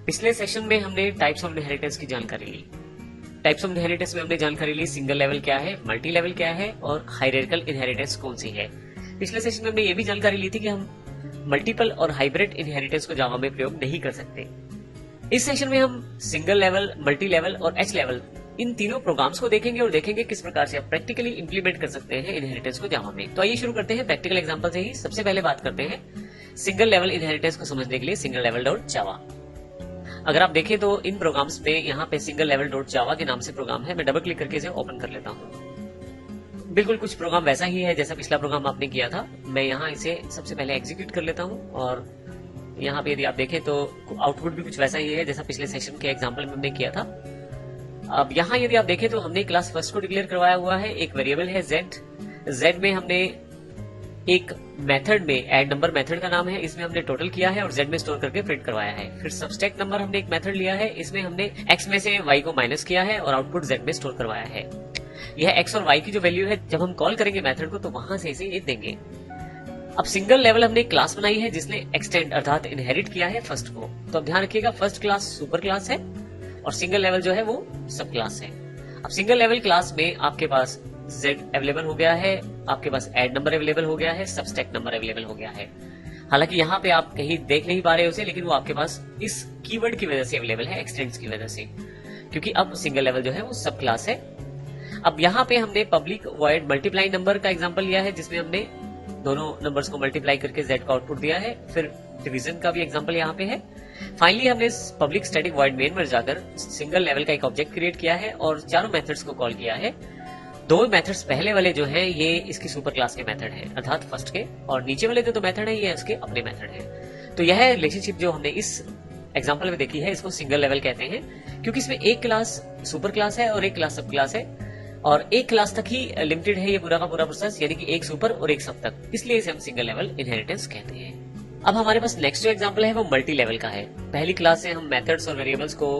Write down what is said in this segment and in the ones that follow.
पिछले सेशन में हमने टाइप्स ऑफ इनहेरिटेंस की जानकारी ली। टाइप्स ऑफ इनहेरिटेंस में हमने जानकारी ली सिंगल लेवल क्या है, मल्टी लेवल क्या है और हायरार्किकल इनहेरिटेंस कौन सी है। पिछले सेशन में हमने ये भी जानकारी ली थी कि हम मल्टीपल और हाइब्रिड इनहेरिटेंस को जावा में प्रयोग नहीं कर सकते। इस सेशन में हम सिंगल लेवल, मल्टी लेवल और एच लेवल इन तीनों प्रोग्राम्स को देखेंगे और देखेंगे किस प्रकार से आप प्रैक्टिकली इंप्लीमेंट कर सकते हैं इनहेरिटेंस को जावा में। तो आइए शुरू करते हैं प्रैक्टिकल एग्जांपल से ही। सबसे पहले बात करते हैं सिंगल लेवल इनहेरिटेंस को समझने के लिए सिंगल लेवल डॉट जावा। अगर आप देखें तो इन प्रोग्राम्स में यहाँ पे सिंगल लेवल डॉट जावा के नाम से प्रोग्राम है। मैं डबल क्लिक करके इसे ओपन कर लेता हूँ। बिल्कुल कुछ प्रोग्राम वैसा ही है जैसा पिछला प्रोग्राम आपने किया था। मैं यहाँ इसे सबसे पहले एग्जीक्यूट कर लेता हूँ और यहाँ पे यदि आप देखें तो आउटपुट भी कुछ वैसा ही है जैसा पिछले सेशन के एग्जाम्पल में हमने किया था। अब यहाँ यदि आप देखें तो हमने क्लास फर्स्ट को डिक्लेयर करवाया हुआ है। एक वेरिएबल है जेड में हमने एक मेथड में ऐड नंबर मेथड का नाम है, इसमें हमने टोटल किया है और जेड में स्टोर करके प्रिंट करवाया है। फिर सबस्ट्रैक्ट नंबर हमने एक मेथड लिया है, इसमें हमने एक्स में से वाई को माइनस किया है और आउटपुट जेड में स्टोर करवाया है। यह एक्स और वाई की जो वैल्यू है जब हम कॉल करेंगे मेथड को तो वहां से इसे ये देंगे। अब सिंगल लेवल हमने क्लास बनाई है जिसने एक्सटेंड अर्थात इनहेरिट किया है फर्स्ट को। तो अब ध्यान रखिएगा फर्स्ट क्लास सुपर क्लास है और सिंगल लेवल जो है वो सब क्लास है। अब सिंगल लेवल क्लास में आपके पास Z अवेलेबल हो गया है, आपके पास ऐड नंबर अवेलेबल हो गया है, सबस्ट्रैक्ट नंबर अवेलेबल हो गया है। हालांकि यहाँ पे आप कहीं देख नहीं पा रहे उसे, लेकिन वो आपके पास इस कीवर्ड की वजह से अवेलेबल है, एक्सटेंड्स की वजह से, क्योंकि अब सिंगल लेवल जो है वो सब क्लास है। अब यहाँ पे हमने पब्लिक वॉइड मल्टीप्लाई नंबर का एग्जाम्पल लिया है जिसमें हमने दोनों नंबर्स को मल्टीप्लाई करके Z का आउटपुट दिया है। फिर डिवीजन का भी एग्जाम्पल यहाँ पे है। फाइनली हमने पब्लिक स्टैटिक वॉइड मेन में जाकर सिंगल लेवल का एक ऑब्जेक्ट क्रिएट किया है और चारों मेथड्स को कॉल किया है। दो मेथड्स पहले वाले जो हैं ये इसकी सुपर क्लास के मेथड हैं अर्थात फर्स्ट के, और नीचे वाले जो दो मेथड हैं ये इसके अपने मेथड हैं। तो यह रिलेशनशिप जो हमने इस एग्जांपल में देखी है इसको सिंगल लेवल कहते हैं, क्योंकि इसमें एक क्लास सुपर क्लास है और एक क्लास सब क्लास है और एक क्लास तक ही लिमिटेड है ये पूरा का पूरा प्रोसेस, यानी कि एक सुपर और एक सब तक, इसलिए इसे हम सिंगल लेवल इनहेरिटेंस कहते हैं। अब हमारे पास नेक्स्ट जो एग्जाम्पल है वो मल्टी लेवल का है। पहली क्लास से हम मेथड्स और वेरिएबल्स को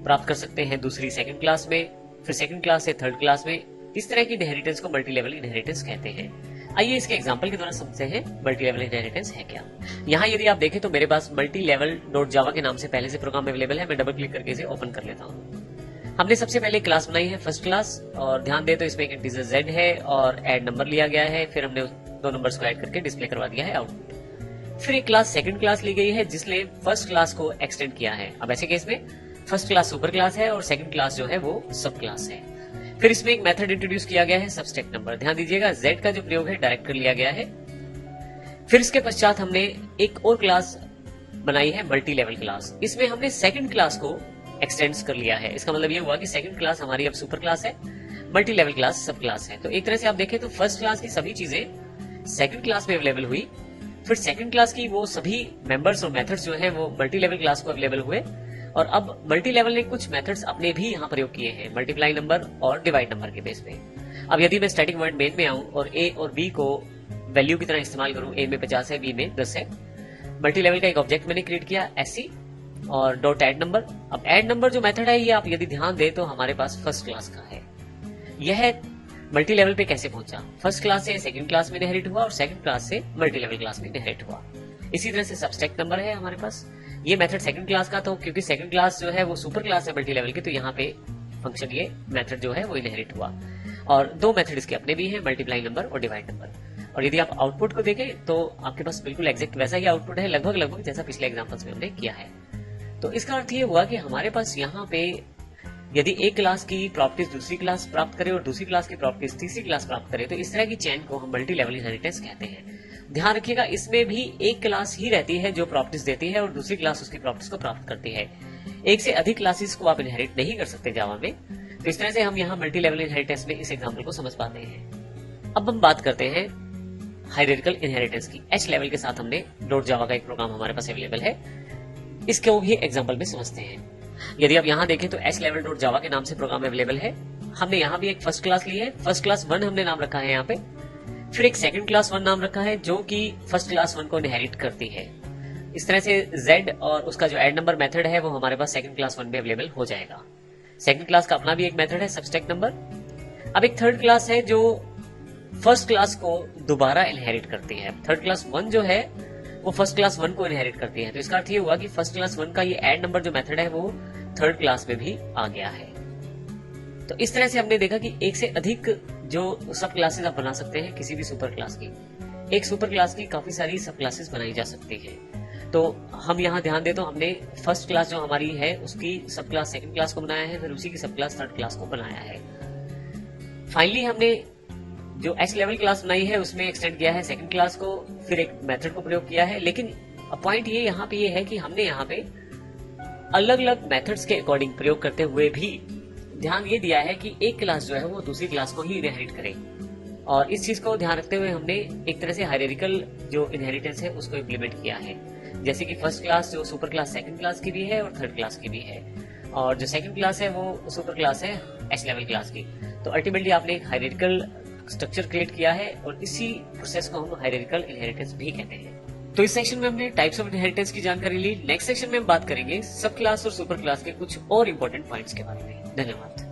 प्राप्त कर सकते हैं दूसरी सेकंड क्लास में, फिर सेकंड क्लास से थर्ड क्लास में। इस तरह की इनहेरिटेंस को मल्टी लेवल इनहेरिटेंस कहते हैं। आइए इसके एग्जांपल के द्वारा समझते हैं मल्टी लेवल इनहेरिटेंस है क्या। यहाँ यदि आप देखें तो मेरे पास मल्टी लेवल डॉट जावा के नाम से पहले से प्रोग्राम अवेलेबल है। मैं डबल क्लिक करके इसे ओपन कर लेता हूँ। हमने सबसे पहले क्लास बनाई है फर्स्ट क्लास और ध्यान दे तो इसमें एक इंटीजर जेड है और ऐड नंबर लिया गया है। फिर हमने दो नंबर्स को ऐड करके डिस्प्ले करवा दिया है आउटपुट। फिर एक क्लास सेकंड क्लास ली गई है जिसने फर्स्ट क्लास को एक्सटेंड किया है। अब ऐसे केस में फर्स्ट क्लास सुपर क्लास है और सेकंड क्लास जो है वो सब क्लास है। फिर इसमें एक मेथड इंट्रोड्यूस किया गया है सबस्ट्रैक्ट नंबर। ध्यान दीजिएगा जेड का जो प्रयोग है डायरेक्ट कर लिया गया है। फिर इसके पश्चात हमने एक और क्लास बनाई है मल्टी लेवल क्लास। इसमें हमने सेकंड क्लास को एक्सटेंड्स कर लिया है। इसका मतलब ये हुआ कि सेकंड क्लास हमारी अब सुपर क्लास है, मल्टी लेवल क्लास सब क्लास है। तो एक तरह से आप देखें तो फर्स्ट क्लास की सभी चीजें सेकंड क्लास में अवेलेबल हुई, फिर सेकंड क्लास की वो सभी मेंबर्स और मेथड्स जो है वो मल्टी लेवल क्लास को अवेलेबल हुए और अब मल्टी लेवल ने कुछ मेथड्स अपने भी यहाँ प्रयोग किए हैं मल्टीप्लाई नंबर और डिवाइड नंबर के बेस पे। अब यदि मैं स्टैटिक वॉइड मेन में आऊं और ए और बी को वैल्यू की तरह इस्तेमाल करूं, ए में 50 है, बी में 10 है। मल्टी लेवल का एक ऑब्जेक्ट मैंने क्रिएट किया एससी और डॉट एड नंबर। अब एड नंबर जो मेथड है ये आप यदि ध्यान दे तो हमारे पास फर्स्ट क्लास का है। यह मल्टी लेवल पे कैसे पहुंचा, फर्स्ट क्लास से सेकंड क्लास में इनहेरिट हुआ और सेकंड क्लास से मल्टी लेवल क्लास में इनहेरिट हुआ। इसी तरह से सबस्ट्रैक्ट नंबर है हमारे पास। ये मेथड सेकंड क्लास का, तो क्योंकि सेकंड क्लास जो है वो सुपर क्लास है मल्टी लेवल की, तो यहाँ पे फंक्शन ये मेथड जो है वो इनहेरिट हुआ। और दो मेथड इसके अपने भी हैं मल्टीप्लाई नंबर और डिवाइड नंबर। और यदि आप आउटपुट को देखें तो आपके पास बिल्कुल एग्जैक्ट वैसा ही आउटपुट है, लगभग जैसा पिछले एग्जाम्पल्स में हमने किया है। तो इसका अर्थ ये हुआ कि हमारे पास यहाँ पे यदि एक क्लास की प्रॉपर्टीज दूसरी क्लास प्राप्त करे और दूसरी क्लास की प्रॉपर्टीज तीसरी क्लास प्राप्त करे तो इस तरह की चेन को हम मल्टी लेवल इनहेरिटेंस कहते हैं। ध्यान रखिएगा इसमें भी एक क्लास ही रहती है जो प्रॉपर्टीज देती है और दूसरी क्लास उसकी प्रॉपर्टीज को प्राप्त करती है। एक से अधिक क्लासेस को आप इनहेरिट नहीं कर सकते जावा में। तो इस तरह से हम यहाँ मल्टी लेवल इनहेरिटेंस में इस एग्जाम्पल को समझ पाते हैं। अब हम बात करते हैं हायरार्किकल इनहेरिटेंस की। एच लेवल के साथ हमने डॉट जावा का एक प्रोग्राम हमारे पास अवेलेबल है, इसको भी एग्जाम्पल में समझते हैं। यदि आप यहाँ देखें तो एच लेवल डॉट जावा के नाम से प्रोग्राम अवेलेबल है। हमने यहाँ भी एक फर्स्ट क्लास ली है, फर्स्ट क्लास 1 हमने नाम रखा है यहाँ पे। फिर एक सेकंड क्लास 1 नाम रखा है जो कि फर्स्ट क्लास 1 को इनहेरिट करती है। इस तरह से जेड और उसका जो ऐड नंबर मेथड है वो हमारे पास सेकंड क्लास 1 में अवेलेबल हो जाएगा। सेकंड क्लास का अपना भी एक मेथड है सबस्ट्रैक्ट नंबर। अब एक थर्ड क्लास है जो फर्स्ट क्लास को दोबारा इनहेरिट करती है। थर्ड क्लास 1 जो है वो फर्स्ट क्लास 1 को इनहेरिट करती है। तो इसका अर्थ ये हुआ कि फर्स्ट क्लास 1 का ये ऐड नंबर जो मेथड है वो थर्ड क्लास में भी आ गया है। तो इस तरह से हमने देखा कि एक से अधिक जो सब क्लासेस आप बना सकते हैं किसी भी सुपर क्लास की। एक सुपर क्लास की काफी सारी सब क्लासेस बनाई जा सकती है। तो हम यहाँ ध्यान दें तो हमने फर्स्ट क्लास जो हमारी है उसकी सब क्लास सेकंड क्लास को बनाया है, फिर उसी की सब क्लास थर्ड क्लास को बनाया है। फाइनली हमने जो एच लेवल क्लास बनाई है उसमें एक्सटेंड किया है सेकंड क्लास को, फिर एक मेथड को प्रयोग किया है। लेकिन पॉइंट ये यहाँ पे ये है कि हमने यहाँ पे अलग अलग मेथड्स के अकॉर्डिंग प्रयोग करते हुए भी ध्यान ये दिया है कि एक क्लास जो है वो दूसरी क्लास को ही इनहेरिट करे। और इस चीज को ध्यान रखते हुए हमने एक तरह से हायरार्किकल जो इनहेरिटेंस है उसको इम्प्लीमेंट किया है। जैसे कि फर्स्ट क्लास जो सुपर क्लास सेकंड क्लास की भी है और थर्ड क्लास की भी है, और जो सेकंड क्लास है वो सुपर क्लास है एच लेवल क्लास की। तो अल्टीमेटली आपने एक हायरार्किकल स्ट्रक्चर क्रिएट किया है और इसी प्रोसेस को हम हायरार्किकल इनहेरिटेंस भी कहते हैं। तो इस सेक्शन में हमने टाइप्स ऑफ इनहेरिटेंस की जानकारी ली। नेक्स्ट सेक्शन में हम बात करेंगे सब क्लास और सुपर क्लास के कुछ और इंपॉर्टेंट पॉइंट्स के बारे में। धन्यवाद।